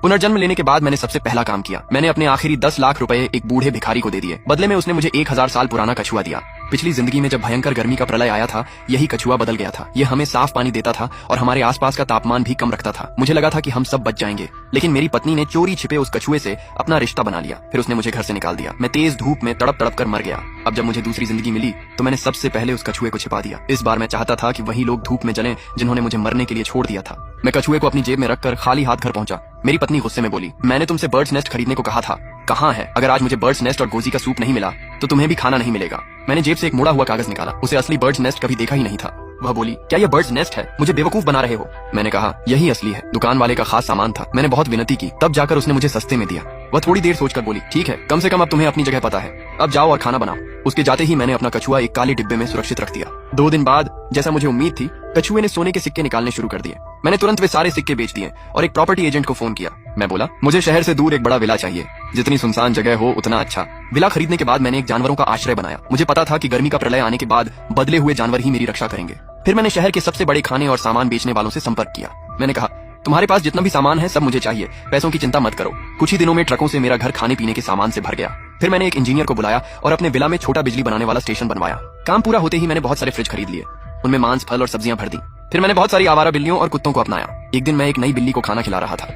पुनर्जन्म लेने के बाद मैंने सबसे पहला काम किया, मैंने अपने आखिरी 10 लाख रुपए एक बूढ़े भिखारी को दे दिए। बदले में उसने मुझे 1000 साल पुराना कछुआ दिया। पिछली जिंदगी में जब भयंकर गर्मी का प्रलय आया था, यही कछुआ बदल गया था। ये हमें साफ पानी देता था और हमारे आसपास का तापमान भी कम रखता था। मुझे लगा था कि हम सब बच जाएंगे, लेकिन मेरी पत्नी ने चोरी छिपे उस कछुए से अपना रिश्ता बना लिया। फिर उसने मुझे घर से निकाल दिया। मैं तेज धूप में तड़प तड़प कर मर गया। अब जब मुझे दूसरी जिंदगी मिली तो मैंने सबसे पहले उस कछुए को छिपा दिया। इस बार मैं चाहता था कि वही लोग धूप में जलें जिन्होंने मुझे मरने के लिए छोड़ दिया था। मैं कछुए को अपनी जेब में रखकर खाली हाथ घर पहुंचा। मेरी पत्नी गुस्से में बोली, मैंने तुमसे बर्ड्स नेस्ट खरीदने को कहा था, कहाँ है? अगर आज मुझे बर्ड्स नेस्ट और गोजी का सूप नहीं मिला तो तुम्हें भी खाना नहीं मिलेगा। मैंने जेब से एक मुड़ा हुआ कागज निकाला। उसे असली बर्ड्स नेस्ट कभी देखा ही नहीं था। वह बोली, क्या यह बर्ड्स नेस्ट है? मुझे बेवकूफ बना रहे हो। मैंने कहा, यही असली है, दुकान वाले का खास सामान था। मैंने बहुत विनती की, तब जाकर उसने मुझे सस्ते में दिया। वह थोड़ी देर सोचकर बोली, ठीक है, कम से कम अब तुम्हें अपनी जगह पता है, अब जाओ और खाना बनाओ। उसके जाते ही मैंने अपना कछुआ एक काले डिब्बे में सुरक्षित रख दिया। 2 दिन बाद, जैसा मुझे उम्मीद थी, कछुए ने सोने के सिक्के निकालने शुरू कर दिए। मैंने तुरंत वे सारे सिक्के बेच दिए और एक प्रॉपर्टी एजेंट को फोन किया। मैं बोला, मुझे शहर से दूर एक बड़ा विला चाहिए, जितनी सुनसान जगह हो उतना अच्छा। विला खरीदने के बाद मैंने एक जानवरों का आश्रय बनाया। मुझे पता था कि गर्मी का प्रलय आने के बाद बदले हुए जानवर ही मेरी रक्षा करेंगे। फिर मैंने शहर के सबसे बड़े खाने और सामान बेचने वालों से संपर्क किया। मैंने कहा, तुम्हारे पास जितना भी सामान है सब मुझे चाहिए, पैसों की चिंता मत करो। कुछ ही दिनों में ट्रकों से मेरा घर खाने पीने के सामान से भर गया। फिर मैंने एक इंजीनियर को बुलाया और अपने विला में छोटा बिजली बनाने वाला स्टेशन बनवाया। काम पूरा होते ही मैंने बहुत सारे फ्रिज खरीद लिए, उनमें मांस, फल और सब्जियां भर दी। फिर मैंने बहुत सारी आवारा बिल्लियों और कुत्तों को अपनाया। एक दिन मैं एक नई बिल्ली को खाना खिला रहा था।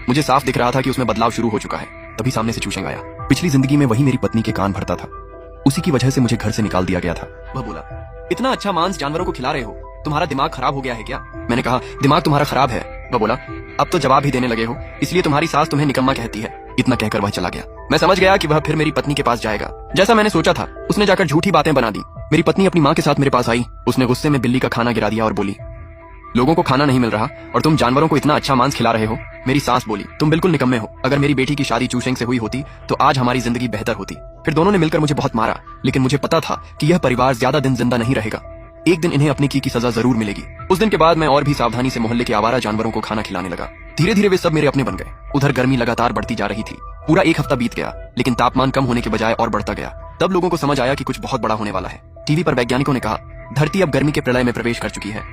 मुझे साफ दिख रहा था कि उसमें बदलाव शुरू हो चुका है। तभी सामने से चूसेंग आया। पिछली जिंदगी में वही मेरी पत्नी के कान भरता था। उसी की वजह से मुझे घर से निकाल दिया गया था। वह बोला, इतना अच्छा मांस जानवरों को खिला रहे हो, तुम्हारा दिमाग खराब हो गया है क्या? मैंने कहा, दिमाग तुम्हारा खराब है। वह बोला, अब तो जवाब ही देने लगे हो, इसलिए तुम्हारी सास तुम्हें निकम्मा कहती है। इतना कहकर वह चला गया। मैं समझ गया कि वह फिर मेरी पत्नी के पास जाएगा। जैसा मैंने सोचा था, उसने जाकर झूठी बातें बना दी। मेरी पत्नी अपनी माँ के साथ मेरे पास आई। उसने गुस्से में बिल्ली का खाना गिरा दिया और बोली, लोगों को खाना नहीं मिल रहा और तुम जानवरों को इतना अच्छा मांस खिला रहे हो। मेरी सास बोली, तुम बिल्कुल निकम्मे हो। अगर मेरी बेटी की शादी चूशेंग से हुई होती तो आज हमारी जिंदगी बेहतर होती। फिर दोनों ने मिलकर मुझे बहुत मारा, लेकिन मुझे पता था कि यह परिवार ज्यादा दिन जिंदा नहीं रहेगा। एक दिन इन्हें अपनी की सजा जरूर मिलेगी। उस दिन के बाद मैं और भी सावधानी से मोहल्ले के आवारा जानवरों को खाना खिलाने लगा। धीरे धीरे वे सब मेरे अपने बन गए। उधर गर्मी लगातार बढ़ती जा रही थी। पूरा 1 हफ्ता बीत गया, लेकिन तापमान कम होने के बजाय और बढ़ता गया। तब लोगों को समझ आया कि कुछ बहुत बड़ा होने वाला है। टीवी पर वैज्ञानिकों ने कहा, धरती अब गर्मी के प्रलय में प्रवेश कर चुकी है।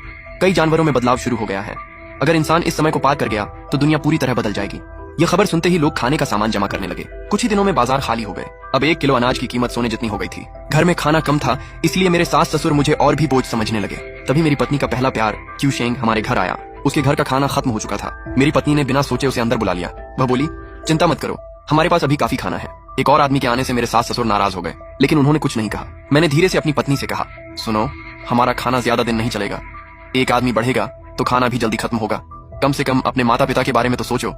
कई जानवरों में बदलाव शुरू हो गया है। अगर इंसान इस समय को पार कर गया तो दुनिया पूरी तरह बदल जाएगी। यह खबर सुनते ही लोग खाने का सामान जमा करने लगे। कुछ ही दिनों में बाजार खाली हो गए। अब 1 किलो अनाज की कीमत सोने जितनी हो गई थी। घर में खाना कम था, इसलिए मेरे सास ससुर मुझे और भी बोझ समझने लगे। तभी मेरी पत्नी का पहला प्यार क्यूशेंग हमारे घर आया। उसके घर का खाना खत्म हो चुका था। मेरी पत्नी ने बिना सोचे उसे अंदर बुला लिया। वह बोली, चिंता मत करो, हमारे पास अभी काफी खाना है। एक और आदमी के आने से मेरे सास ससुर नाराज हो गए, लेकिन उन्होंने कुछ नहीं कहा। मैंने धीरे से अपनी पत्नी से कहा, सुनो, हमारा खाना ज्यादा दिन नहीं चलेगा। एक आदमी बढ़ेगा तो खाना भी जल्दी खत्म होगा। कम से कम अपने माता पिता के बारे में तो सोचो।